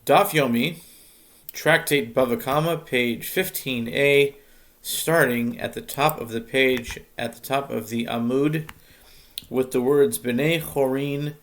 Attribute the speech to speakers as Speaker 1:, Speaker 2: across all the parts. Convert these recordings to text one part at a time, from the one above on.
Speaker 1: Daf Yomi, Tractate Bava, page 15a, starting at the top of the page, at the top of the Amud, with the words B'nei Chorin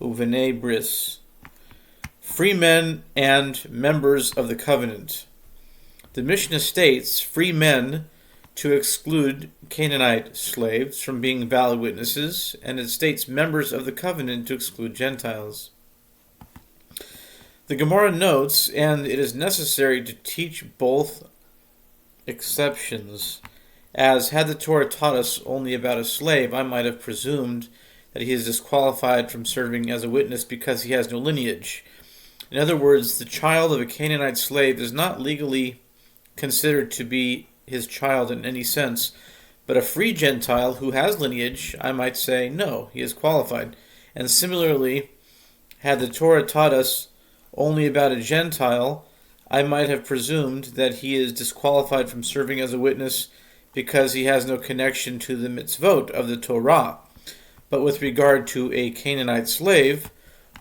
Speaker 1: u'B'nei Bris, free men and members of the covenant. The Mishnah states free men to exclude Canaanite slaves from being valid witnesses, and it states members of the covenant to exclude Gentiles. The Gemara notes, and it is necessary to teach both exceptions, as had the Torah taught us only about a slave, I might have presumed that he is disqualified from serving as a witness because he has no lineage. In other words, the child of a Canaanite slave is not legally considered to be his child in any sense, but a free Gentile who has lineage, I might say, no, he is qualified. And similarly, had the Torah taught us only about a Gentile, I might have presumed that he is disqualified from serving as a witness because he has no connection to the mitzvot of the Torah. But with regard to a Canaanite slave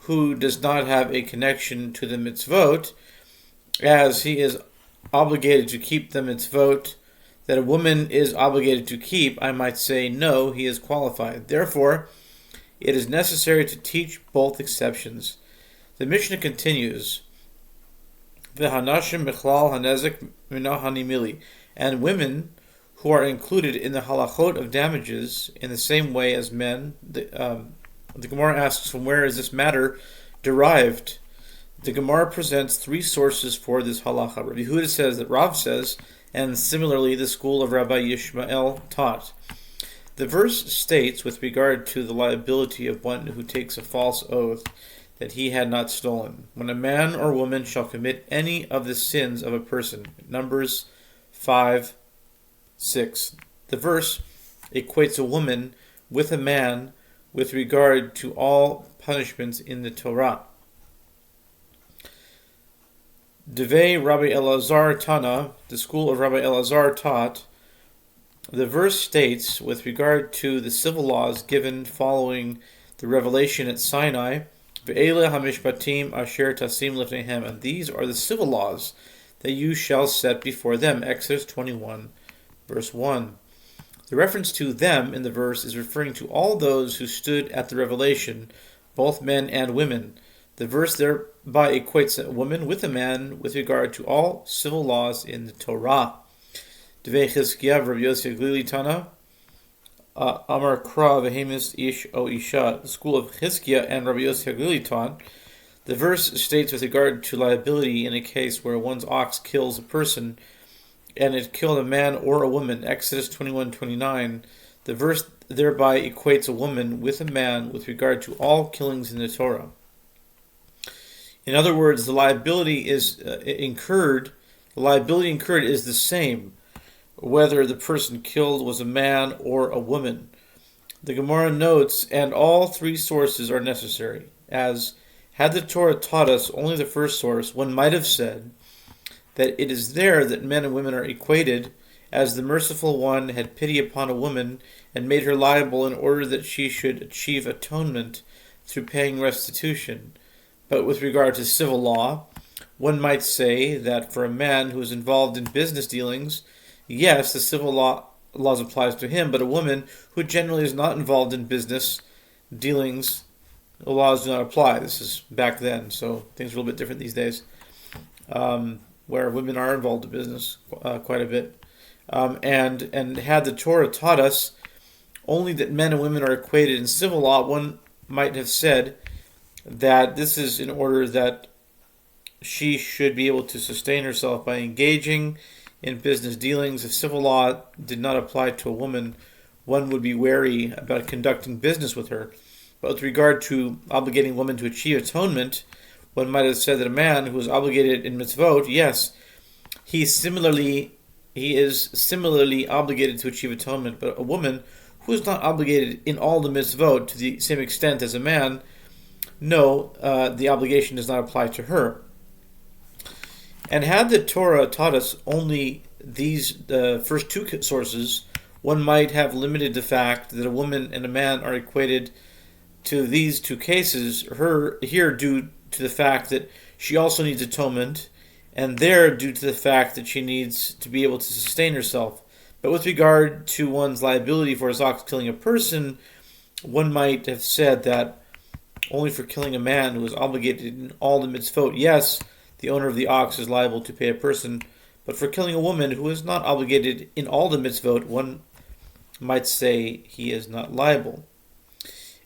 Speaker 1: who does not have a connection to the mitzvot, as he is obligated to keep the mitzvot that a woman is obligated to keep, I might say, no, he is qualified. Therefore, it is necessary to teach both exceptions. The Mishnah continues, V'hanashim mechlal hanezek mina hanimili, and women who are included in the halachot of damages in the same way as men. The Gemara asks, from where is this matter derived? The Gemara presents three sources for this halacha. Rabbi Yehuda says that Rav says, and similarly the school of Rabbi Yishmael taught. The verse states, with regard to the liability of one who takes a false oath, that he had not stolen. When a man or woman shall commit any of the sins of a person. Numbers 5:6. The verse equates a woman with a man with regard to all punishments in the Torah. Devei Rabbi Elazar Tana, the school of Rabbi Elazar taught, the verse states, with regard to the civil laws given following the revelation at Sinai, Ve'ele hamishpatim asher tasim lifnehem, and these are the civil laws that you shall set before them. Exodus 21, verse 1. The reference to them in the verse is referring to all those who stood at the revelation, both men and women. The verse thereby equates a woman with a man with regard to all civil laws in the Torah. Devei Chizkiah Rabbi Yossi Glili Tana, Amar Kra Vehemis Ish O Isha, the school of Chizkiah and Rabbi Yossi Glili taught. The verse states with regard to liability in a case where one's ox kills a person, and it killed a man or a woman, Exodus 21:29. The verse thereby equates a woman with a man with regard to all killings in the Torah. In other words, the liability incurred is the same, whether the person killed was a man or a woman. The Gemara notes, and all three sources are necessary, as had the Torah taught us only the first source, one might have said that it is there that men and women are equated, as the merciful one had pity upon a woman and made her liable in order that she should achieve atonement through paying restitution. But with regard to civil law, one might say that for a man who is involved in business dealings, yes, the civil laws applies to him, but a woman who generally is not involved in business dealings, the laws do not apply. This is back then, so things are a little bit different these days, where women are involved in business quite a bit. And had the Torah taught us only that men and women are equated in civil law, one might have said that this is in order that she should be able to sustain herself by engaging in business dealings. If civil law did not apply to a woman, one would be wary about conducting business with her. But with regard to obligating women to achieve atonement, one might have said that a man who is obligated in mitzvot, yes, he is similarly obligated to achieve atonement, but a woman who is not obligated in all the mitzvot to the same extent as a man, no, the obligation does not apply to her. And had the Torah taught us only these first two sources, one might have limited the fact that a woman and a man are equated to these two cases here due to the fact that she also needs atonement, and there due to the fact that she needs to be able to sustain herself. But with regard to one's liability for his ox killing a person, one might have said that only for killing a man who is obligated in all the mitzvot, yes, the owner of the ox is liable to pay a person, but for killing a woman who is not obligated in all the mitzvot, one might say he is not liable.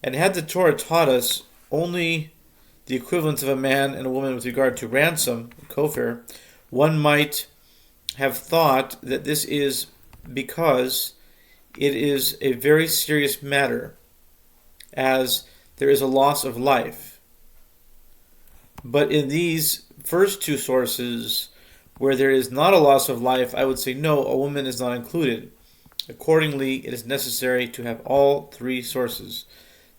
Speaker 1: And had the Torah taught us only the equivalence of a man and a woman with regard to ransom, Sofer, one might have thought that this is because it is a very serious matter, as there is a loss of life. But in these first two sources, where there is not a loss of life, I would say no, a woman is not included. Accordingly, it is necessary to have all three sources.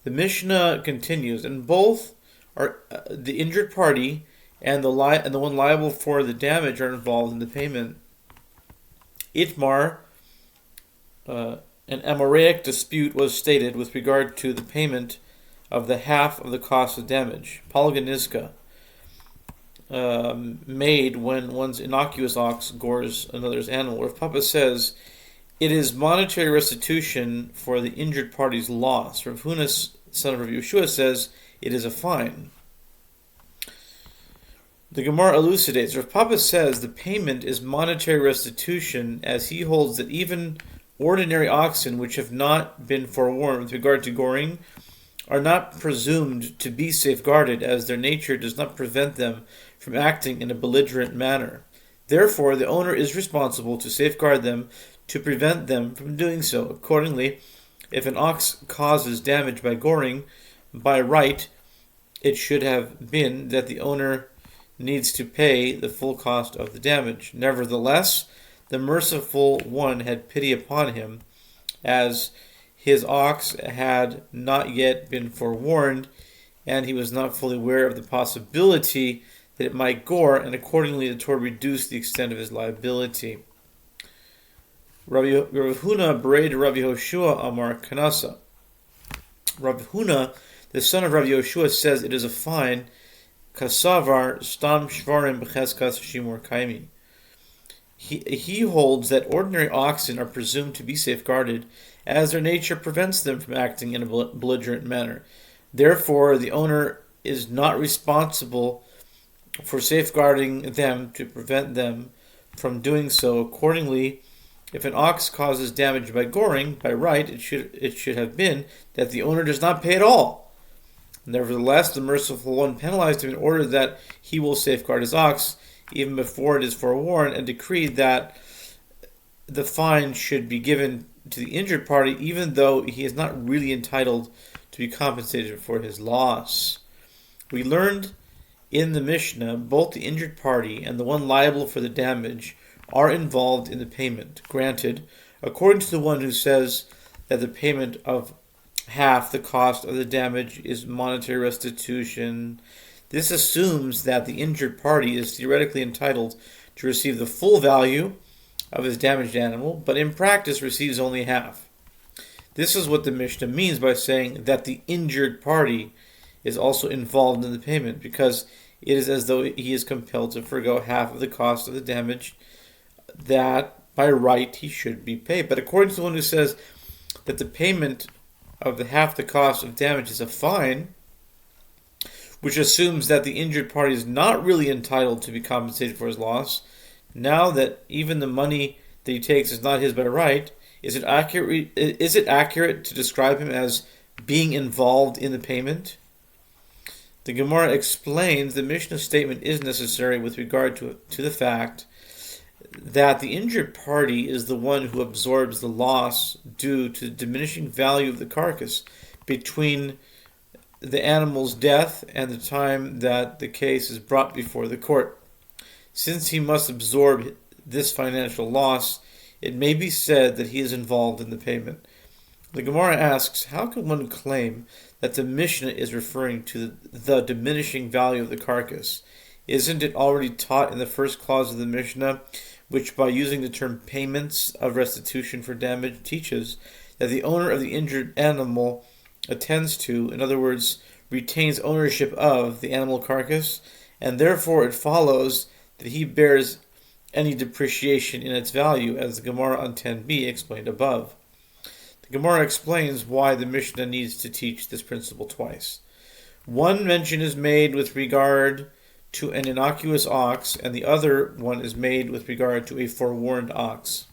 Speaker 1: The Mishnah continues, and both are the injured party and the one liable for the damage are involved in the payment. Itmar, an Amoraic dispute was stated with regard to the payment of the half of the cost of damage, Palganizka, made when one's innocuous ox gores another's animal. Rav Papa says it is monetary restitution for the injured party's loss. Rav Huna, son of Rav Yehoshua, says it is a fine. The Gemara elucidates. Rav Papa says the payment is monetary restitution, as he holds that even ordinary oxen which have not been forewarned with regard to goring are not presumed to be safeguarded, as their nature does not prevent them from acting in a belligerent manner. Therefore, the owner is responsible to safeguard them to prevent them from doing so. Accordingly, if an ox causes damage by goring, by right, it should have been that the owner needs to pay the full cost of the damage. Nevertheless, the merciful one had pity upon him, as his ox had not yet been forewarned, and he was not fully aware of the possibility that it might gore, and accordingly the Torah reduced the extent of his liability. Rav Huna berated Rav Yehoshua Amar Kanasa. Rav Huna, the son of Rav Yehoshua, says it is a fine kasavar stam shvarim b'cheskas shimur kaimi. He holds that ordinary oxen are presumed to be safeguarded, as their nature prevents them from acting in a belligerent manner. Therefore, the owner is not responsible for safeguarding them to prevent them from doing so. Accordingly, if an ox causes damage by goring, by right, it should have been that the owner does not pay at all. Nevertheless, the merciful one penalized him in order that he will safeguard his ox, even before it is forewarned, and decreed that the fine should be given to the injured party, even though he is not really entitled to be compensated for his loss. We learned in the Mishnah, both the injured party and the one liable for the damage are involved in the payment. Granted, according to the one who says that the payment of half the cost of the damage is monetary restitution, this assumes that the injured party is theoretically entitled to receive the full value of his damaged animal, but in practice receives only half. This is what the Mishnah means by saying that the injured party is also involved in the payment, because it is as though he is compelled to forgo half of the cost of the damage that by right he should be paid. But according to the one who says that the payment of the half the cost of damage is a fine, which assumes that the injured party is not really entitled to be compensated for his loss, now that even the money that he takes is not his by right, is it accurate to describe him as being involved in the payment? The Gemara explains the Mishnah statement is necessary with regard to the fact that the injured party is the one who absorbs the loss due to the diminishing value of the carcass between the animal's death and the time that the case is brought before the court. Since he must absorb this financial loss, it may be said that he is involved in the payment. The Gemara asks, how can one claim that the Mishnah is referring to the diminishing value of the carcass? Isn't it already taught in the first clause of the Mishnah, which by using the term payments of restitution for damage teaches that the owner of the injured animal attends to, in other words, retains ownership of the animal carcass, and therefore it follows that he bears any depreciation in its value, as the Gemara on 10b explained above. The Gemara explains why the Mishnah needs to teach this principle twice. One mention is made with regard to an innocuous ox, and the other one is made with regard to a forewarned ox.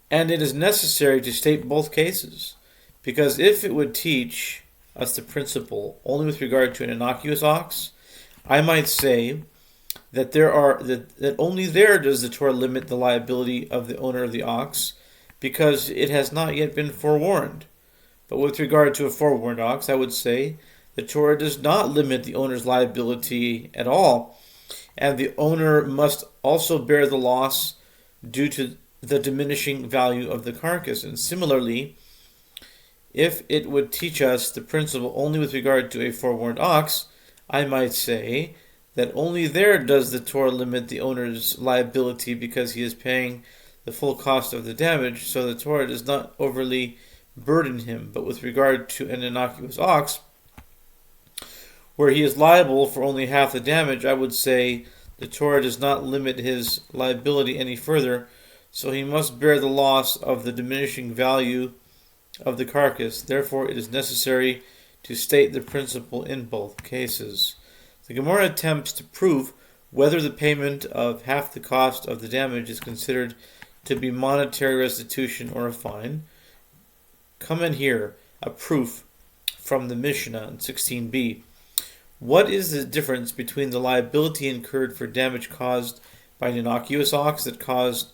Speaker 1: And it is necessary to state both cases, because if it would teach us the principle only with regard to an innocuous ox, I might say that that only there does the Torah limit the liability of the owner of the ox, because it has not yet been forewarned. But with regard to a forewarned ox, I would say the Torah does not limit the owner's liability at all, and the owner must also bear the loss due to the diminishing value of the carcass. And similarly, if it would teach us the principle only with regard to a forewarned ox, I might say that only there does the Torah limit the owner's liability, because he is paying the full cost of the damage, so the Torah does not overly burden him. But with regard to an innocuous ox, where he is liable for only half the damage, I would say the Torah does not limit his liability any further, so he must bear the loss of the diminishing value of the carcass. Therefore, it is necessary to state the principle in both cases. The Gemara attempts to prove whether the payment of half the cost of the damage is considered to be monetary restitution or a fine. Come in here, a proof from the Mishnah in 16b. What is the difference between the liability incurred for damage caused by an innocuous ox that caused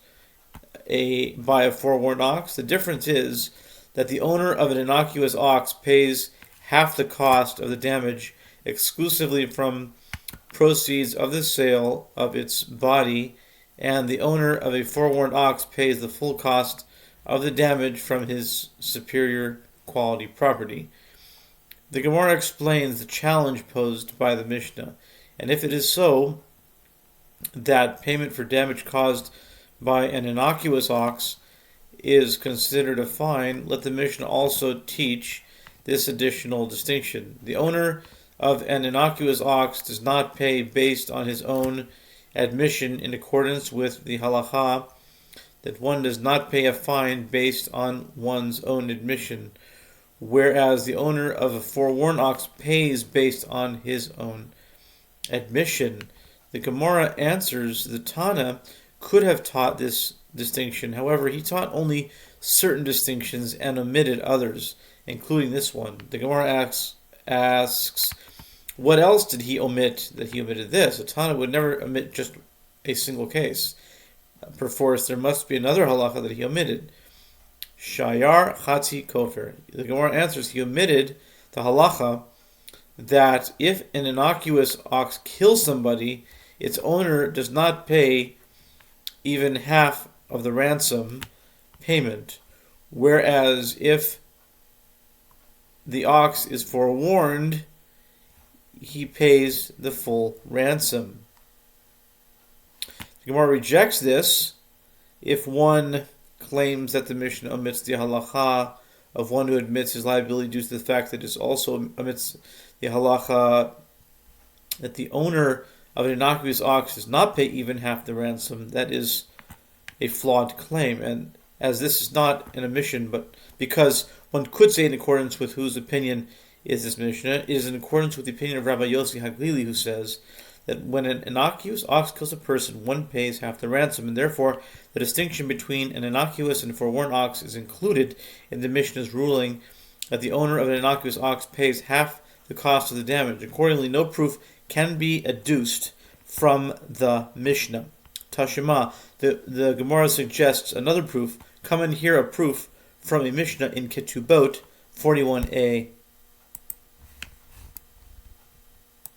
Speaker 1: by a forewarned ox? The difference is that the owner of an innocuous ox pays half the cost of the damage exclusively from proceeds of the sale of its body, and the owner of a forewarned ox pays the full cost of the damage from his superior quality property. The Gemara explains the challenge posed by the Mishnah, and if it is so that payment for damage caused by an innocuous ox is considered a fine, let the Mishnah also teach this additional distinction. The owner of an innocuous ox does not pay based on his own admission, in accordance with the halacha that one does not pay a fine based on one's own admission, whereas the owner of a forewarned ox pays based on his own admission. The Gemara answers the Tana could have taught this distinction. However, he taught only certain distinctions and omitted others, including this one. The Gemara asks, what else did he omit that he omitted this? A Tana would never omit just a single case. Perforce, there must be another halacha that he omitted. Shayar Chatzi Kofer. The Gemara answers, he omitted the halacha that if an innocuous ox kills somebody, its owner does not pay even half of the ransom payment, whereas if the ox is forewarned, he pays the full ransom. The Gemara rejects this if one claims that the Mishnah omits the halacha of one who admits his liability due to the fact that it also omits the halacha that the owner of an innocuous ox does not pay even half the ransom. That is a flawed claim, and as this is not an omission, but because one could say in accordance with whose opinion is this Mishnah, it is in accordance with the opinion of Rabbi Yossi Haglili, who says that when an innocuous ox kills a person, one pays half the ransom, and therefore the distinction between an innocuous and forewarned ox is included in the Mishnah's ruling that the owner of an innocuous ox pays half the cost of the damage. Accordingly, no proof can be adduced from the Mishnah. Tashima, the Gemara suggests another proof. Come and hear a proof from a Mishnah in Ketubot 41a.